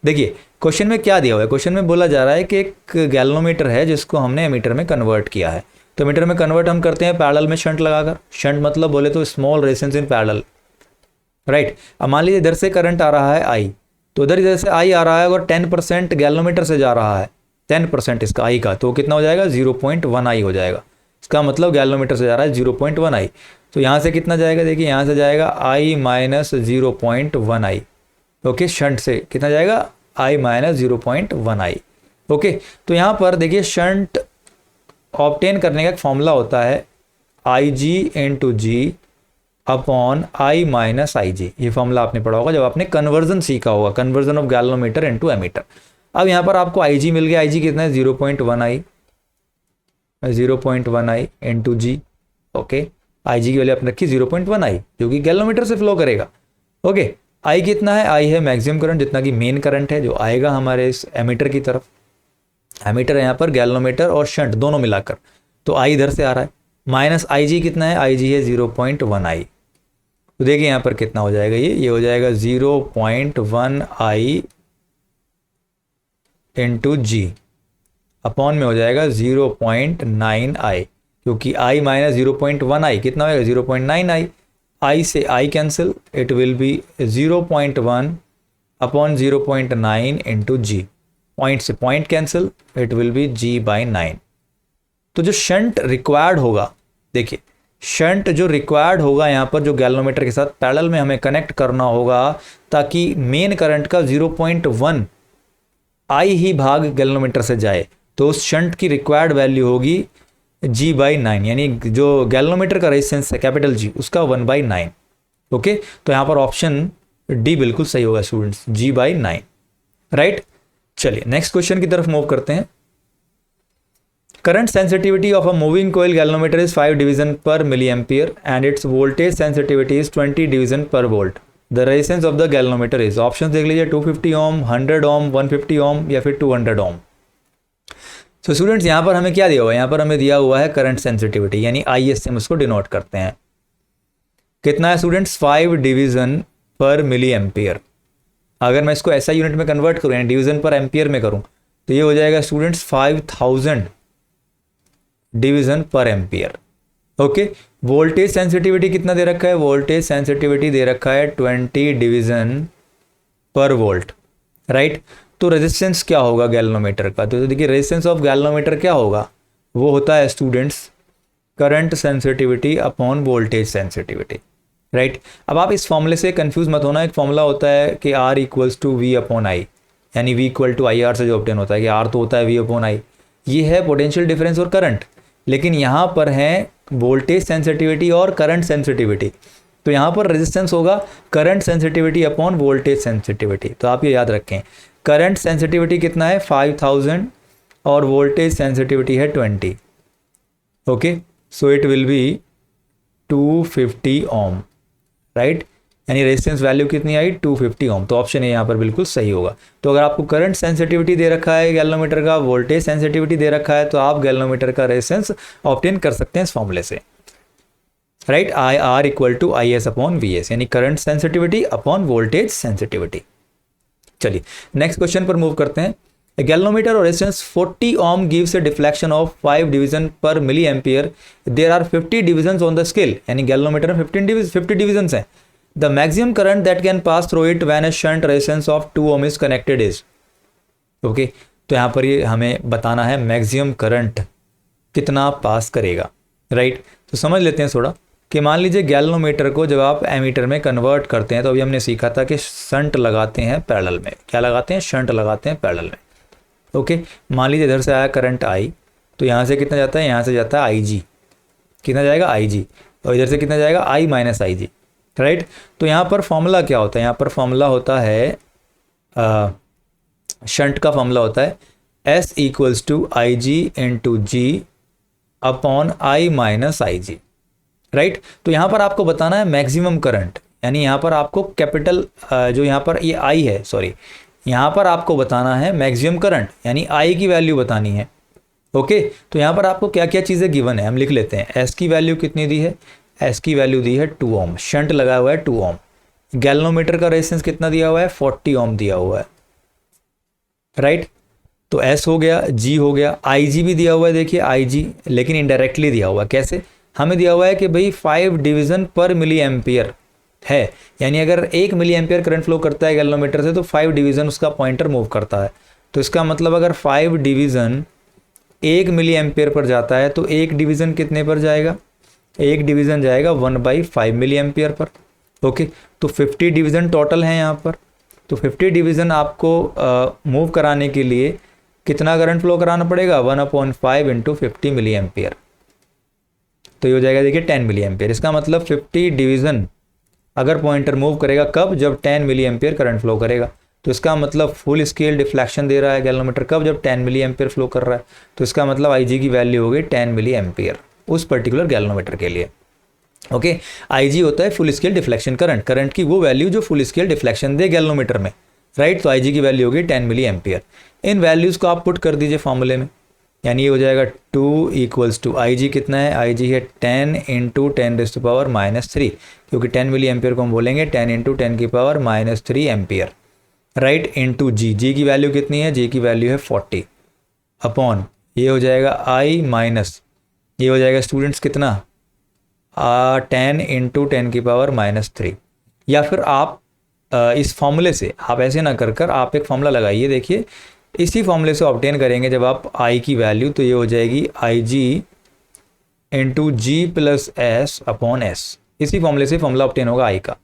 देखिए क्वेश्चन में क्या दिया हुआ है, क्वेश्चन में बोला जा रहा है कि एक गैल्वेनोमीटर है जिसको हमने एमीटर में कन्वर्ट किया है। तो एमीटर में कन्वर्ट हम करते हैं पैरेलल में शंट लगाकर। शंट मतलब बोले तो small resistance in parallel. Right, अब मान लीजिए इधर से करंट आ रहा है आई, तो इधर से आई आ रहा है और 10% गैल्वेनोमीटर से जा रहा है, 10% इसका आई का, तो कितना हो जाएगा 0.1 आई हो जाएगा। इसका मतलब गैल्वेनोमीटर से जा रहा है 0.1 आई। तो यहाँ से कितना जाएगा, देखिए यहाँ से जाएगा आई माइनस 0.1 आई। ओके, शंट से कितना जाएगा आई माइनस 0.1 आई। ओके, तो यहाँ पर देखिए शंट ऑब्टेन करने का एक फॉर्मूला होता है I G into G upon I minus I G. ये फॉर्मूला आपने पढ़ा होगा जब आपने कन्वर्जन सीखा होगा, conversion of galvanometer into ammeter. अब यहाँ पर आपको आई जी मिल गया, आई जी कितना है 0.1 आई, 0.1 आई इंटू जी। ओके, आई जी की वैल्यू आपने रखी 0.1 आई जो कि गैल्वेनोमीटर से फ्लो करेगा। ओके, आई कितना है, आई है मैक्सिमम करंट जितना कि मेन करंट है जो आएगा हमारे इस एमीटर की तरफ। एमीटर है यहाँ पर गैल्वेनोमीटर और शंट दोनों मिलाकर, तो आई इधर से आ रहा है। माइनस आई जी कितना है, आई जी है 0.1 आई। तो देखिए यहाँ पर कितना हो जाएगा, ये हो जाएगा 0.1 आई इंटू जी अपॉन में हो जाएगा 0.9 आई, क्योंकि आई माइनस 0.1 आई कितना होगा 0.9 आई। आई से I cancel, it will be 0.1 upon 0.9 into G. Point से point cancel, it will be G/9। तो जो शंट रिक्वायर्ड होगा, देखिए शंट जो रिक्वायर्ड होगा यहाँ पर जो गैल्वेनोमीटर के साथ पैरेलल में हमें कनेक्ट करना होगा ताकि मेन करंट का 0.1 आई ही भाग गैल्वेनोमीटर से जाए, तो उस शंट की रिक्वायर्ड वैल्यू होगी G/9, यानी जो गैल्वेनोमीटर का रेजिस्टेंस है कैपिटल G उसका 1/9। ओके, तो यहाँ पर ऑप्शन डी बिल्कुल सही होगा स्टूडेंट्स, G/9, राइट। चलिए नेक्स्ट क्वेश्चन की तरफ मूव करते हैं। Current sensitivity of a moving coil galvanometer is 5 division per milli ampere and its voltage sensitivity is 20 division per volt. The resistance of the galvanometer is, option देख लीजिए, 250 ओम, 100 ओम, 150 ओम या फिर 200 ओम। तो स्टूडेंट्स यहाँ पर हमें क्या दिया हुआ है, यहाँ पर हमें दिया हुआ है करंट सेंसिटिविटी, यानी IS से हम उसको डिनोट करते हैं। कितना है students, 5 division per milli ampere. अगर मैं इसको ऐसा यूनिट में कन्वर्ट करूँ, यानी डिवीजन पर एम्पियर में करूँ, तो ये हो जाएगा स्टूडेंट्स 5000 डिवीजन पर एम्पियर। ओके, वोल्टेज सेंसिटिविटी कितना दे रखा है, वोल्टेज सेंसिटिविटी दे रखा है 20 डिवीजन पर वोल्ट, राइट। तो रेजिस्टेंस क्या होगा गैल्वेनोमीटर का, तो देखिए रेजिस्टेंस ऑफ गैल्वेनोमीटर क्या होगा, वो होता है students current sensitivity upon voltage sensitivity, right. अब आप इस फॉर्मूले से कंफ्यूज मत होना, एक फॉर्मूला होता है कि R = V/I, यानी V = IR से जो ऑब्टेन होता है कि R तो होता है V/I, ये है पोटेंशियल डिफरेंस और करंट, लेकिन यहाँ पर है वोल्टेज सेंसिटिविटी और करंट सेंसिटिविटी, तो यहाँ पर रेजिस्टेंस होगा current sensitivity upon voltage sensitivity. तो आप ये याद रखें, करंट सेंसिटिविटी कितना है 5000 और वोल्टेज सेंसिटिविटी है 20। Okay, so it will be 250 ohm, right, यानी रेजिस्टेंस वैल्यू कितनी आई 250 ओम। तो ऑप्शन ए यहाँ पर बिल्कुल सही होगा। तो अगर आपको करंट सेंसिटिविटी दे रखा है गैल्वेनोमीटर का, वोल्टेज सेंसिटिविटी दे रखा है, तो आप गैल्वेनोमीटर का रेजिस्टेंस ऑब्टेन कर सकते हैं इस फॉर्मूले से, राइट। IR = IS/VS, यानी current sensitivity upon voltage sensitivity. चलिए नेक्स्ट क्वेश्चन पर मूव करते हैं। गैल्वेनोमीटर और resistance 40 ohm gives a deflection of 5 division per milli ampere, there are 50 division on the scale, यानी गैल्वेनोमीटर में 50 डिवीजन हैं। The maximum current that can pass through it when a shunt resistance of 2 ohm is connected is. Okay, तो यहाँ पर ये हमें बताना है मैक्सिमम करंट कितना पास करेगा, राइट। तो समझ लेते हैं थोड़ा कि मान लीजिए गैल्वेनोमीटर को जब आप एमीटर में कन्वर्ट करते हैं, तो अभी हमने सीखा था कि शंट लगाते हैं पैरेलल में, क्या लगाते हैं, शंट लगाते हैं पैरेलल में। ओके, मान लीजिए इधर से आया करंट I, तो यहाँ से कितना जाता है, यहाँ से जाता है IG, कितना जाएगा IG, और इधर से कितना जाएगा I - IG, राइट। तो यहाँ पर फॉर्मूला क्या होता है, यहाँ पर फॉर्मूला होता है शंट का फॉर्मूला होता है S = IG × G upon I - IG, right. तो यहाँ पर आपको बताना है मैक्सिमम करंट, यानी यहाँ पर आपको कैपिटल जो यहाँ पर ये I है, सॉरी, यहाँ पर आपको बताना है मैक्सिमम करंट, यानी I की वैल्यू बतानी है। ओके, तो यहाँ पर आपको क्या क्या चीज़ें गिवन है हम लिख लेते हैं। S की वैल्यू कितनी दी है, S की वैल्यू दी है 2 ओम, शंट लगा हुआ है 2 ओम। गैल्वेनोमीटर का रेजिस्टेंस कितना दिया हुआ है, 40 ओम दिया हुआ है, राइट। तो S हो गया, G हो गया, IG भी दिया हुआ है, देखिए IG, लेकिन इनडायरेक्टली दिया हुआ है। कैसे, हमें दिया हुआ है कि भाई 5 डिवीजन पर मिली एम्पियर है, यानी अगर 1 मिली एम्पियर करंट फ्लो करता है गैल्वेनोमीटर से, तो 5 डिवीजन उसका पॉइंटर मूव करता है। तो इसका मतलब अगर 5 डिवीजन 1 मिली एम्पियर पर जाता है, तो 1 डिवीजन कितने पर जाएगा, 1 डिवीजन जाएगा 1/5 मिली एम्पियर पर। ओके, तो 50 डिवीजन टोटल है यहाँ पर। तो 50 डिवीजन आपको मूव कराने के लिए कितना करंट फ्लो कराना पड़ेगा, 1/5 × 50 मिली एम्पियर, तो ये हो जाएगा देखिए 10 मिली एम्पियर। इसका मतलब 50 डिवीजन अगर पॉइंटर मूव करेगा, कब, जब 10 मिली एम्पियर करंट फ्लो करेगा। तो इसका मतलब फुल स्केल डिफ्लेक्शन दे रहा है गैल्वेनोमीटर, कब, जब 10 मिली एम्पियर फ्लो कर रहा है। तो इसका मतलब IG की वैल्यू हो गई 10 मिली एम्पियर उस पर्टिकुलर गैल्वेनोमीटर के लिए। ओके, IG होता है full scale deflection current, current की वो वैल्यू जो फुल स्केल डिफ्लेक्शन दे गैल्वेनोमीटर में, राइट। तो IG की वैल्यू होगी 10 मिली एम्पियर। इन वैल्यूज़ को आप पुट कर दीजिए फॉर्मूले में, यानी ये हो जाएगा 2 = IG कितना है, IG है 10 × 10⁻³ क्योंकि 10 मिली एम्पियर को हम बोलेंगे 10 × 10⁻³ एम्पियर, राइट, इंटू G की वैल्यू कितनी है, G की वैल्यू है 40 अपॉन ये हो जाएगा I माइनस ये हो जाएगा स्टूडेंट्स कितना 10 × 10⁻³ या फिर आप इस फॉर्मूले से आप ऐसे ना कर आप एक फॉर्मूला लगाइए, देखिए इसी फॉर्मूले से ऑब्टेन करेंगे जब आप I की वैल्यू, तो ये हो जाएगी IG इंटू जी प्लस एस अपॉन एस। इसी फॉर्मूले से फॉर्मूला ऑब्टेन होगा आई का।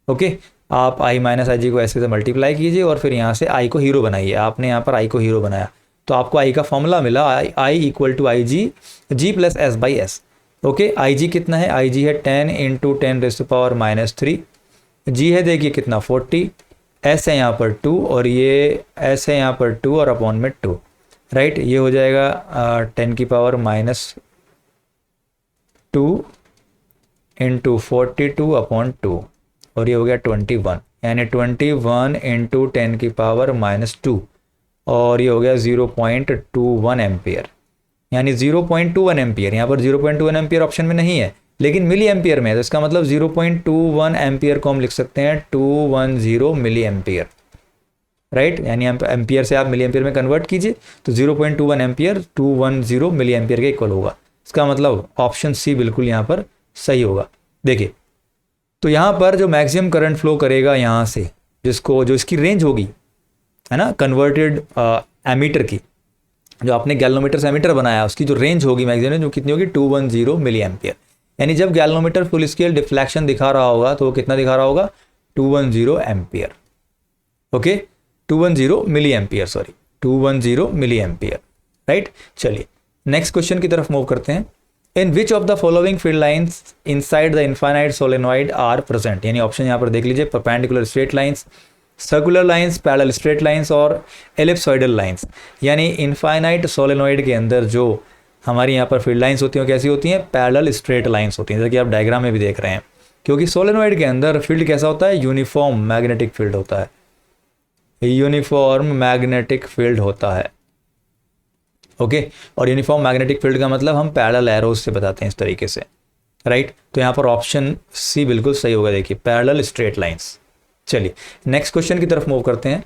ओके, आप आई माइनस आई जी को ऐसे से मल्टीप्लाई कीजिए और फिर यहाँ से आई को हीरो बनाइए। आपने यहाँ पर आई को हीरो बनाया तो आपको आई का फॉर्मूला मिला, I equal to I G plus S by S. Okay, I G कितना है, आई जी है 10 इंटू 10⁻³ जी है देखिए कितना 40, एस है यहाँ पर 2 और ये एस है यहाँ पर 2 और अपॉन में 2, राइट। ये हो जाएगा 10⁻² इंटू 42 अपॉन 2 और ये हो गया 21, यानी 21 इंटू 10⁻² और ये हो गया 0.21 एम्पियर, यानी 0.21 एम्पियर। यहाँ पर 0.21 एम्पियर ऑप्शन में नहीं है लेकिन मिली एम्पियर में है, तो इसका मतलब 0.21 एम्पियर को हम लिख सकते हैं 210 मिली एम्पियर, राइट। यानी एम्पियर से आप मिली एम्पियर में कन्वर्ट कीजिए तो 0.21 एम्पियर 210 मिली एम्पियर के इक्वल होगा। इसका मतलब ऑप्शन सी बिल्कुल यहाँ पर सही होगा। देखिए तो यहाँ पर जो मैक्सिमम करंट फ्लो करेगा यहाँ से, जो इसकी रेंज होगी है ना, कन्वर्टेड एमीटर की, जो आपने गैल्वेनोमीटर से एमीटर बनाया उसकी जो रेंज होगी मैक्सिमम, जो कितनी होगी 210 मिली एम्पियर। यानी जब गैल्वेनोमीटर फुल स्केल डिफ्लेक्शन दिखा रहा होगा तो वो कितना दिखा रहा होगा 210 ampere. Okay, 210 milli ampere, sorry 210 milli ampere, right. चलिए नेक्स्ट क्वेश्चन की तरफ मूव करते हैं। In which of the following field lines inside the infinite solenoid are present. यानी ऑप्शन यहाँ पर देख लीजिए, perpendicular straight lines, circular lines, parallel straight lines और एलिप्सॉइडल लाइन्स। यानी इनफाइनाइट सोलेनॉइड के अंदर जो हमारी यहाँ पर फील्ड लाइन्स होती हैं कैसी होती हैं, पैरेलल स्ट्रेट लाइन्स होती हैं, जैसे कि आप डायग्राम में भी देख रहे हैं। क्योंकि सोलेनॉइड के अंदर फील्ड कैसा होता है, यूनिफॉर्म मैग्नेटिक फील्ड होता है, यूनिफॉर्म मैग्नेटिक फील्ड होता है। ओके, और यूनिफॉर्म मैग्नेटिक फील्ड का मतलब हम पैरेलल एरोज से बताते हैं इस तरीके से, राइट। तो यहाँ पर ऑप्शन सी बिल्कुल सही होगा, देखिए पैरेलल स्ट्रेट लाइन्स। चलिए नेक्स्ट क्वेश्चन की तरफ मूव करते हैं।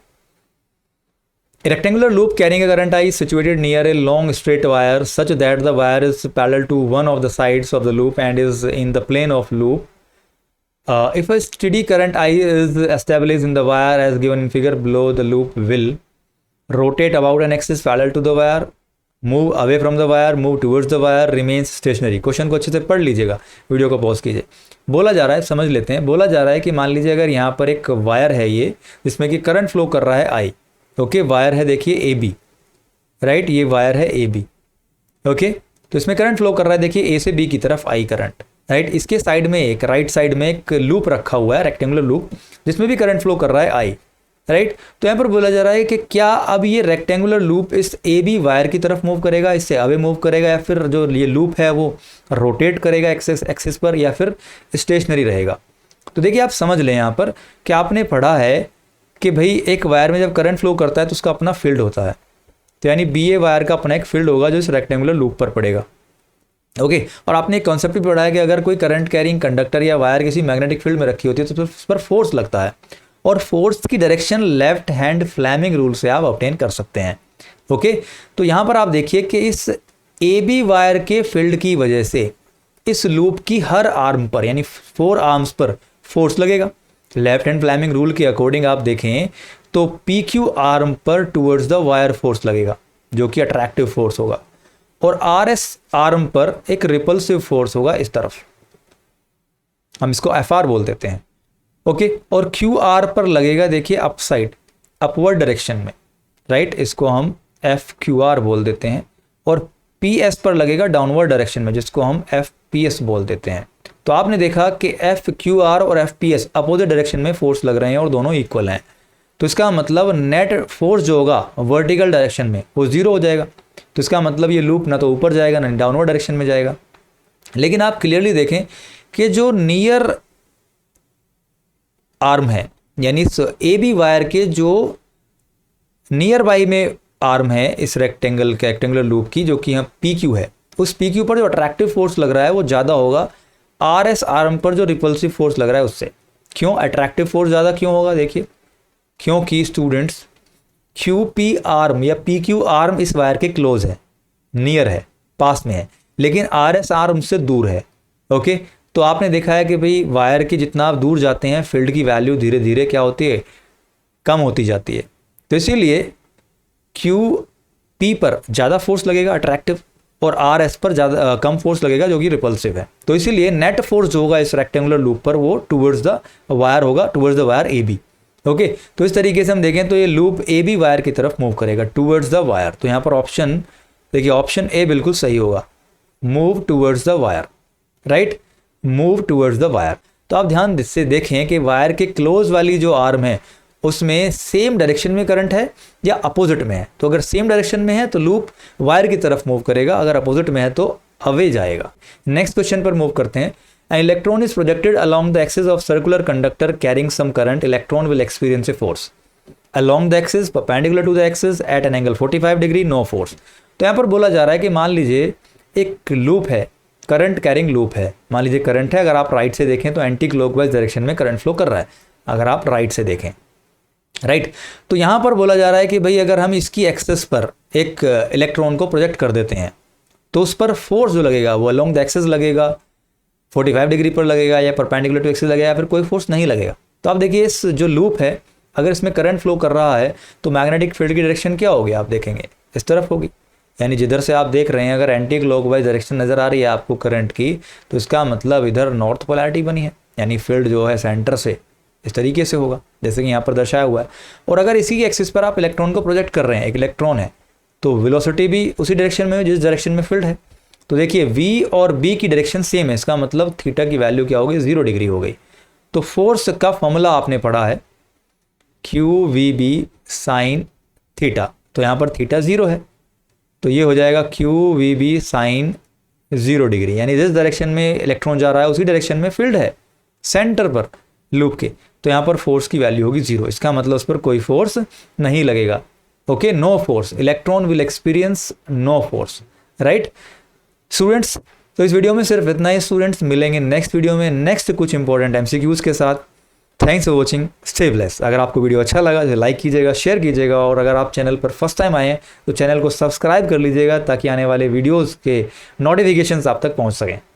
Rectangular loop carrying a current I situated near a long straight wire such that the wire is parallel to one of the sides of the loop and is in the plane of loop. If a steady current I is established in the wire as given in figure below, the loop will rotate about an axis parallel to the wire, move away from the wire, move towards the wire, remains stationary। Question को अच्छे से पढ़ लीजिएगा, video को pause कीजिए। बोला जा रहा है, समझ लेते हैं। बोला जा रहा है कि मान लीजिए अगर यहाँ पर एक वायर है ये, जिसमें कि करंट फ्लो कर रहा है आई। ओके, वायर है देखिए ए बी, राइट, ये वायर है ए बी। ओके, तो इसमें करंट फ्लो कर रहा है देखिए ए से बी की तरफ आई करंट, राइट। इसके साइड में एक राइट साइड में एक लूप रखा हुआ है, रेक्टेंगुलर लूप, जिसमें भी करंट फ्लो कर रहा है आई, राइट। तो यहाँ पर बोला जा रहा है कि क्या अब ये रेक्टेंगुलर लूप इस ए बी वायर की तरफ मूव करेगा, इससे अवे मूव करेगा, या फिर जो ये लूप है वो रोटेट करेगा एक्सिस पर, या फिर स्टेशनरी रहेगा। तो देखिए आप समझ लें यहाँ पर कि आपने पढ़ा है कि भाई एक वायर में जब करंट फ्लो करता है तो उसका अपना फील्ड होता है। तो यानी बी ए वायर का अपना एक फील्ड होगा जो इस रेक्टेंगुलर लूप पर पड़ेगा। ओके, और आपने एक कॉन्सेप्ट भी पढ़ा है कि अगर कोई करंट कैरिंग कंडक्टर या वायर किसी मैग्नेटिक फील्ड में रखी होती है तो उस पर फोर्स लगता है, और फोर्स की direction left hand Fleming rule से आप ऑब्टेन कर सकते हैं। ओके, तो यहाँ पर आप देखिए कि इस ए बी वायर के फील्ड की वजह से इस लूप की हर आर्म पर, यानी 4 आर्म्स पर फोर्स लगेगा। लेफ्ट हैंड फ्लेमिंग रूल के अकॉर्डिंग आप देखें तो पी क्यू आर्म पर टूवर्ड्स द वायर फोर्स लगेगा, जो कि अट्रैक्टिव फोर्स होगा, और आर एस आर्म पर एक रिपल्सिव फोर्स होगा इस तरफ, हम इसको एफ आर बोल देते हैं। ओके, और क्यू आर पर लगेगा देखिए अप साइड, अपवर्ड डायरेक्शन में, राइट, इसको हम एफ क्यू आर बोल देते हैं, और पी एस पर लगेगा डाउनवर्ड डायरेक्शन में, जिसको हम एफ पी एस बोल देते हैं। तो आपने देखा कि एफ क्यू आर और F P S opposite direction में फोर्स लग रहे हैं और दोनों इक्वल हैं। तो इसका मतलब नेट फोर्स जो होगा वर्टिकल डायरेक्शन में वो जीरो हो जाएगा। तो इसका मतलब ये लूप ना तो ऊपर जाएगा ना डाउनवर्ड डायरेक्शन में जाएगा। लेकिन आप क्लियरली देखें कि जो नियर आर्म है, यानी ए बी वायर के जो नियर बाई में आर्म है इस रेक्टेंगुलर लूप की, जो कि यहाँ पी क्यू है, उस पी क्यू पर जो अट्रैक्टिव फोर्स लग रहा है वो ज़्यादा होगा आर एस आर्म पर जो रिपल्सिव फोर्स लग रहा है उससे। क्यों अट्रैक्टिव फोर्स ज़्यादा क्यों होगा, देखिए, क्योंकि स्टूडेंट्स क्यू पी आर्म या पी क्यू आर्म इस वायर के क्लोज है, नियर है, पास में है, लेकिन आर एस आर्म से दूर है। ओके, तो आपने देखा है कि भाई वायर के जितना आप दूर जाते हैं फील्ड की वैल्यू धीरे धीरे क्या होती है, कम होती जाती है। तो इसीलिए क्यू पी पर ज़्यादा फोर्स लगेगा अट्रैक्टिव, और आर एस पर ज़्यादा कम फोर्स लगेगा जो कि रिपल्सिव है। तो इसीलिए नेट फोर्स जो होगा इस रेक्टेंगुलर लूप पर वो टूवर्ड्स द वायर होगा, towards the wire A B. Okay, तो इस तरीके से हम देखें तो ये लूप ए बी वायर की तरफ मूव करेगा, टूवर्ड्स द वायर। तो यहाँ पर ऑप्शन देखिए, ऑप्शन ए बिल्कुल सही होगा, move towards the wire, right, move towards the wire. तो आप ध्यान से देखें कि वायर के क्लोज वाली जो आर्म है उसमें सेम डायरेक्शन में करंट है या अपोजिट में है। तो अगर सेम डायरेक्शन में है तो लूप वायर की तरफ मूव करेगा, अगर अपोजिट में है तो अवे जाएगा। नेक्स्ट क्वेश्चन पर मूव करते हैं। An electron is projected along the axis of circular conductor carrying some current. Electron will experience a force along the axis perpendicular to the axis at an angle 45 degree, no force। तो यहाँ पर बोला जा रहा है कि मान लीजिए एक लूप है, करंट कैरिंग लूप है, मान लीजिए करंट है, अगर आप राइट से देखें तो एंटी क्लॉकवाइज डायरेक्शन में करंट फ्लो कर रहा है, अगर आप राइट से देखें, राइट। तो यहाँ पर बोला जा रहा है कि भाई अगर हम इसकी एक्सेस पर एक इलेक्ट्रॉन को प्रोजेक्ट कर देते हैं तो उस पर फोर्स जो लगेगा वो अलोंग द एक्सेस लगेगा, 45 डिग्री पर लगेगा, या परपेंडिकुलर टू एक्सिस लगेगा, या फिर कोई फोर्स नहीं लगेगा। तो आप देखिए इस जो लूप है अगर इसमें करंट फ्लो कर रहा है तो मैग्नेटिक फील्ड की डायरेक्शन क्या होगी, आप देखेंगे इस तरफ होगी। यानी जिधर से आप देख रहे हैं अगर एंटी क्लॉकवाइज डायरेक्शन नज़र आ रही है आपको करंट की, तो इसका मतलब इधर नॉर्थ पोलैरिटी बनी है, यानी फील्ड जो है सेंटर से इस तरीके से होगा जैसे कि यहाँ पर दर्शाया हुआ है। और अगर इसी की एक्सिस पर आप इलेक्ट्रॉन को प्रोजेक्ट कर रहे हैं, एक इलेक्ट्रॉन है, तो वेलोसिटी भी उसी डायरेक्शन में है जिस डायरेक्शन में फील्ड है। तो देखिए v और b की डायरेक्शन सेम है, इसका मतलब थीटा की वैल्यू क्या होगी, 0 डिग्री हो गई। तो फोर्स का फॉर्मूला आपने पढ़ा है QVB साइन थीटा, तो यहाँ पर थीटा 0 है, तो ये हो जाएगा QVB साइन 0 डिग्री, यानी जिस डायरेक्शन में इलेक्ट्रॉन जा रहा है उसी डायरेक्शन में फील्ड है सेंटर पर लूप के, तो यहाँ पर फोर्स की वैल्यू होगी 0। इसका मतलब उस पर कोई फोर्स नहीं लगेगा। Okay, no force, electron will experience no force, right students. तो इस वीडियो में सिर्फ इतना ही स्टूडेंट्स, मिलेंगे नेक्स्ट वीडियो में नेक्स्ट कुछ इंपॉर्टेंट MCQs के साथ। Thanks for watching, stay blessed. अगर आपको वीडियो अच्छा लगा तो लाइक कीजिएगा, शेयर कीजिएगा, और अगर आप चैनल पर फर्स्ट टाइम आए हैं तो चैनल को सब्सक्राइब कर लीजिएगा ताकि आने वाले वीडियोज़ के नोटिफिकेशंस आप तक पहुँच सकें।